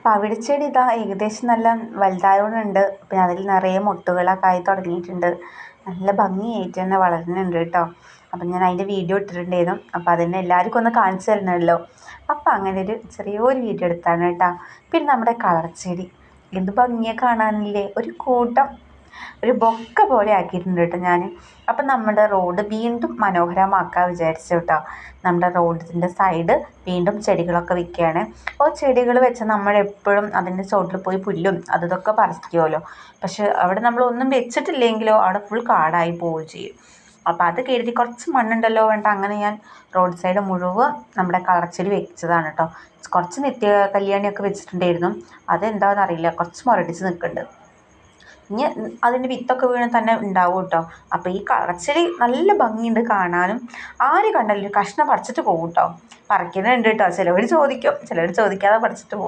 പവിഴച്ചെടി ഇതാ ഏകദേശം നല്ല വലുതായോണ്ടുണ്ട്. പിന്നെ അതിൽ നിറയെ മൊട്ടുകളൊക്കെ ആയി തുടങ്ങിയിട്ടുണ്ട്. നല്ല ഭംഗിയായിട്ട് തന്നെ വളരുന്നുണ്ട് കേട്ടോ. അപ്പം ഞാൻ അതിൻ്റെ വീഡിയോ ഇട്ടിട്ടുണ്ടായിരുന്നു. അപ്പം അതിനെ എല്ലാവർക്കും ഒന്ന് കാണിച്ചു തരണമല്ലോ. അപ്പം അങ്ങനെ ഒരു ചെറിയൊരു വീഡിയോ എടുത്താണ് കേട്ടോ. പിന്നെ നമ്മുടെ കളർ ചെടി എന്ത് ഭംഗിയെ കാണാനില്ലേ, ഒരു കൂട്ടം ഒരു ബൊക്ക പോലെ ആക്കിയിട്ടുണ്ട് കേട്ടോ ഞാൻ. അപ്പം നമ്മുടെ റോഡ് വീണ്ടും മനോഹരമാക്കാൻ വിചാരിച്ചു കേട്ടോ. നമ്മുടെ റോഡിൻ്റെ സൈഡ് വീണ്ടും ചെടികളൊക്കെ വെക്കുകയാണ്. അപ്പോൾ ചെടികൾ വെച്ച് നമ്മളെപ്പോഴും അതിൻ്റെ ചോട്ടിൽ പോയി പുല്ലും അതൊക്കെ പറിക്കുമല്ലോ. പക്ഷെ അവിടെ നമ്മളൊന്നും വെച്ചിട്ടില്ലെങ്കിലോ അവിടെ ഫുൾ കാടായി പോവുകയും ചെയ്യും. അപ്പോൾ അത് കരുതി കുറച്ച് മണ്ണുണ്ടല്ലോ വേണ്ട, അങ്ങനെ ഞാൻ റോഡ് സൈഡ് മുഴുവൻ നമ്മുടെ കളർച്ചെടി വെച്ചതാണ് കേട്ടോ. കുറച്ച് നിത്യ കല്യാണിയൊക്കെ വെച്ചിട്ടുണ്ടായിരുന്നു. അതെന്താണെന്ന് അറിയില്ല, കുറച്ച് മുരടിച്ച് നിൽക്കുന്നുണ്ട്. ഇനി അതിൻ്റെ വിത്തൊക്കെ വീണ് തന്നെ ഉണ്ടാവും കേട്ടോ. അപ്പോൾ ഈ കളർച്ചെടി നല്ല ഭംഗിയുണ്ട് കാണാനും. ആര് കണ്ടാലും ഒരു കഷ്ണം പറിച്ചിട്ട് പോകും കേട്ടോ. പറിക്കുന്നുണ്ട് കേട്ടോ. ചിലവർ ചോദിക്കും, ചിലവർ ചോദിക്കാതെ പറിച്ചിട്ട് പോകും.